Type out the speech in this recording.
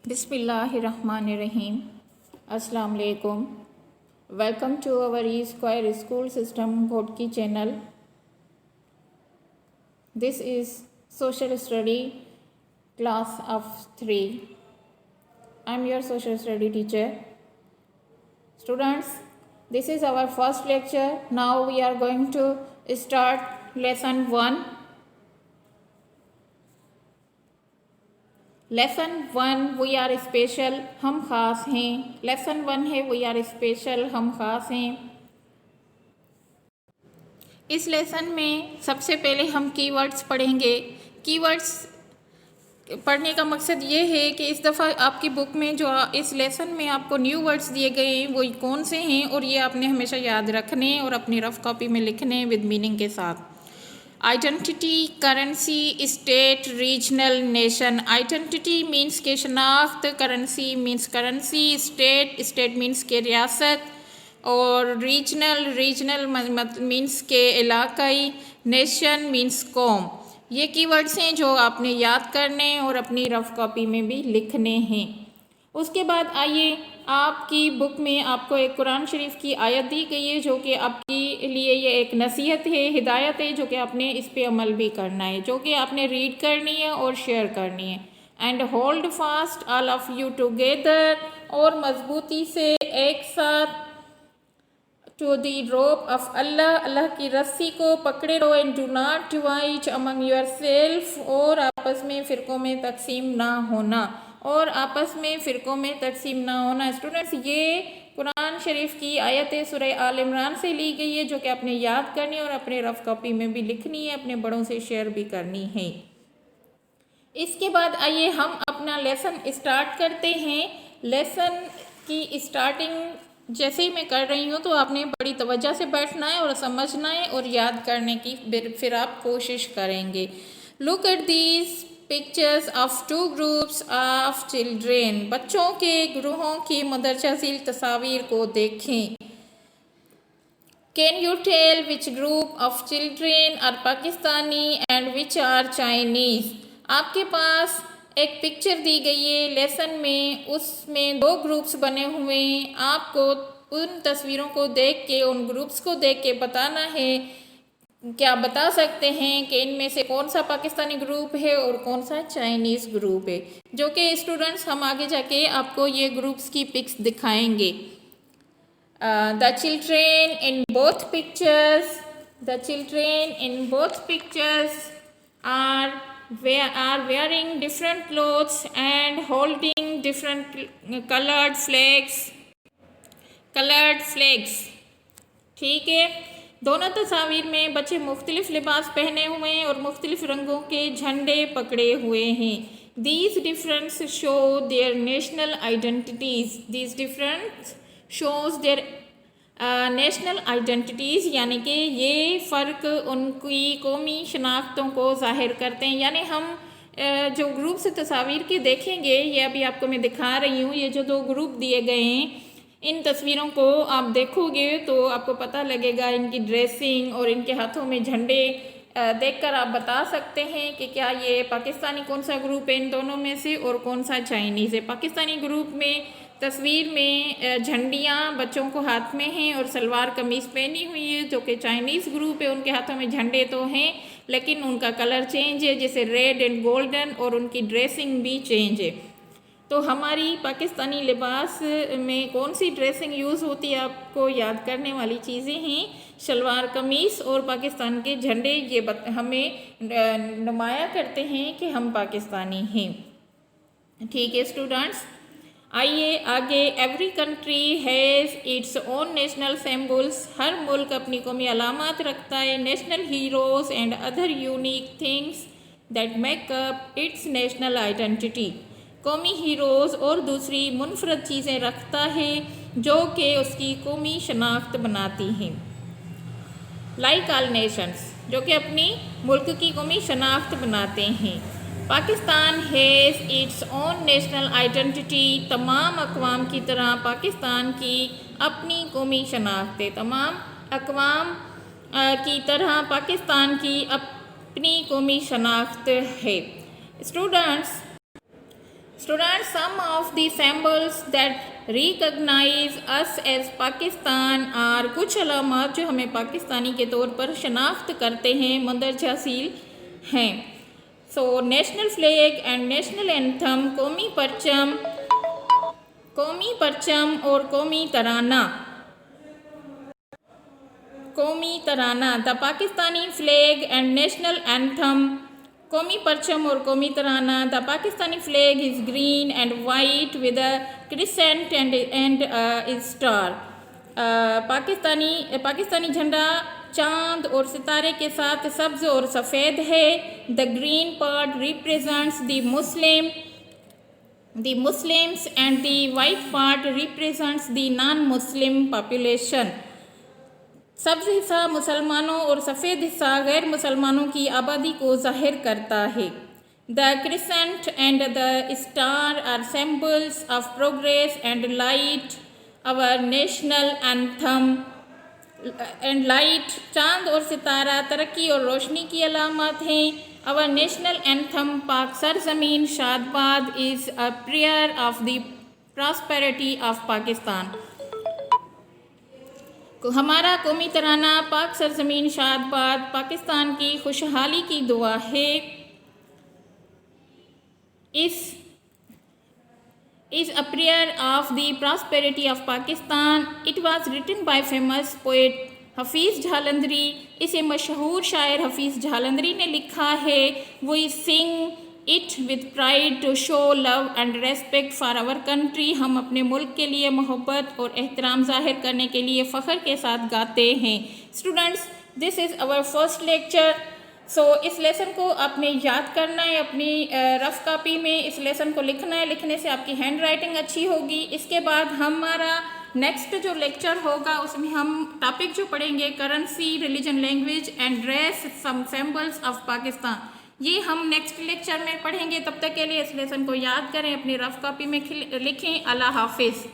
बिस्मिल्लाहिर्रहमानिर्रहीम। अस्सलाम वालेकुम। Welcome to our E square school system Ghotki channel. This is social study class of 3। I am your social study teacher. Students, this is our first lecture. Now we are going to start lesson 1. Lesson 1 we are special, हम ख़ास हैं। Lesson 1 है we are special, हम ख़ास हैं। इस lesson में सबसे पहले हम कीवर्ड्स पढ़ेंगे। कीवर्ड्स पढ़ने का मकसद ये है कि इस दफ़ा आपकी बुक में जो इस लेसन में आपको न्यू वर्ड्स दिए गए हैं वो कौन से हैं और ये आपने हमेशा याद रखने और अपनी रफ़ कॉपी में लिखने विद मीनिंग के साथ। Identity, currency, state, regional, nation. Identity means के शनाख्त, currency means currency, state means के रियासत, और रीजनल मीन्स के इलाकाई, नेशन मीन्स कौम। ये कीवर्ड्स हैं जो आपने याद करने और अपनी रफ़ कॉपी में भी लिखने हैं। उसके बाद आइए, आपकी बुक में आपको एक कुरान शरीफ की आयत दी गई है जो कि आपके लिए ये एक नसीहत है, हिदायत है, जो कि आपने इस पे अमल भी करना है, जो कि आपने रीड करनी है और शेयर करनी है। And hold fast all of you together, और मजबूती से एक साथ, टू दी रोप ऑफ अल्लाह, अल्लाह की रस्सी को पकड़े रहो। And do not divide among your self, और आपस में फ़िरक़ों में तकसीम ना होना, और आपस में फ़िरक़ों में तकसीम ना होना। स्टूडेंट्स, ये कुरान शरीफ की आयत सूरह आल इमरान से ली गई है जो कि आपने याद करनी है और अपने रफ़ कॉपी में भी लिखनी है, अपने बड़ों से शेयर भी करनी है। इसके बाद आइए हम अपना लेसन स्टार्ट करते हैं। लेसन की स्टार्टिंग जैसे ही मैं कर रही हूँ तो आपने बड़ी तवज्जो से बैठना है और समझना है और याद करने की फिर आप कोशिश करेंगे। Look at these pictures of two groups of children. बच्चों के ग्रुहों की मंदरजा झील तस्वीर को देखें। Can you tell which group of children are Pakistani and which are Chinese. आपके पास एक पिक्चर दी गई है लेसन में, उसमें 2 ग्रुप्स बने हुए हैं। आपको उन तस्वीरों को देख के, उन ग्रुप्स को देख के बताना है, क्या बता सकते हैं कि इनमें से कौन सा पाकिस्तानी ग्रुप है और कौन सा चाइनीज़ ग्रुप है, जो कि स्टूडेंट्स हम आगे जाके आपको ये ग्रुप्स की पिक्स दिखाएंगे। The children in both pictures, the children in both pictures are wearing different clothes and holding different colored flags। ठीक है, दोनों तस्वीर में बच्चे मुख्तलिफ लिबास पहने हुए हैं और मुख्तलिफ रंगों के झंडे पकड़े हुए हैं। These difference show their national identities। These difference shows their national identities, यानी कि ये फ़र्क उनकी कौमी शनाख्तों को ज़ाहिर करते हैं। यानी हम जो ग्रुप से तस्वीर के देखेंगे, ये अभी आपको मैं दिखा रही हूँ, ये जो 2 ग्रुप दिए गए हैं, इन तस्वीरों को आप देखोगे तो आपको पता लगेगा इनकी ड्रेसिंग और इनके हाथों में झंडे देखकर आप बता सकते हैं कि क्या ये पाकिस्तानी कौन सा ग्रुप है इन दोनों में से और कौन सा चाइनीज़ है। पाकिस्तानी ग्रुप में तस्वीर में झंडियाँ बच्चों को हाथ में हैं और सलवार कमीज़ पहनी हुई है। जो कि चाइनीज़ ग्रुप है, उनके हाथों में झंडे तो हैं लेकिन उनका कलर चेंज है, जैसे रेड एंड गोल्डन, और उनकी ड्रेसिंग भी चेंज है। तो हमारी पाकिस्तानी लिबास में कौन सी ड्रेसिंग यूज़ होती है, आपको याद करने वाली चीज़ें हैं शलवार कमीज़ और पाकिस्तान के झंडे। ये हमें नुमाया करते हैं कि हम पाकिस्तानी हैं। ठीक है स्टूडेंट्स, आइए आगे। Every country has its own national symbols. हर मुल्क अपनी कौमी अलामत रखता है। National heroes and other unique things that make up its national identity. कौमी हीरोज़ और दूसरी मुनफरद चीज़ें रखता है जो कि उसकी कौमी शनाख्त बनाती हैं। लाइक ऑल नेशंस, जो कि अपनी मुल्क की कौमी शनाख्त बनाते हैं। Pakistan has its own national identity. तमाम अक़वाम की तरह पाकिस्तान की अपनी कौमी शनाख्त है। तमाम अक़वाम की तरह पाकिस्तान की अपनी कौमी शनाख्त है। Students, some of the symbols that recognize us as Pakistan are कुछ अलामात जो हमें पाकिस्तानी के तौर पर शनाख्त करते हैं मंदरजा सील हैं. So national flag and national anthem, कौमी परचम और कौमी तराना. The Pakistani flag and national anthem, कौमी परचम और कौमी तराना. The Pakistani flag is green and white with a crescent and star. Pakistani झंडा चांद और सितारे के साथ सब्ज और सफ़ेद है. The green part represents the Muslims and the white part represents the non-Muslim population. सब्ज हिस्सा मुसलमानों और सफ़ेद हिस्सा गैर मुसलमानों की आबादी को ज़ाहिर करता है. The crescent and the star are symbols of progress and light. Our national anthem and light, चांद और सितारा तरक्की और रोशनी की अलामत हैं. Our national anthem Pak Sarzameen Shadbad is a prayer of the prosperity of Pakistan. हमारा कौमी तराना पाक सरजमीन शादबाद पाकिस्तान की खुशहाली की दुआ है. is a prayer of the prosperity of Pakistan. It was written by famous poet Hafeez झालंधरी. इसे मशहूर शायर हफीज़ झालंधरी ने लिखा है. We sing it with pride to show love and respect for our country. हम अपने मुल्क के लिए मोहब्बत और एहतराम ज़ाहिर करने के लिए फ़ख्र के साथ गाते हैं. Students, this is our first lecture. So इस लेसन को आपने याद करना है, अपनी रफ़ कापी में इस लेसन को लिखना है. लिखने से आपकी हैंड राइटिंग अच्छी होगी. इसके बाद हमारा नेक्स्ट जो लेक्चर होगा उसमें हम टॉपिक जो पढ़ेंगे currency, religion, language and dress, some symbols of Pakistan. ये हम नेक्स्ट लेक्चर में पढ़ेंगे. तब तक के लिए इस लेसन को याद करें, अपनी रफ़ कॉपी में लिखें. अल्लाह हाफिज़.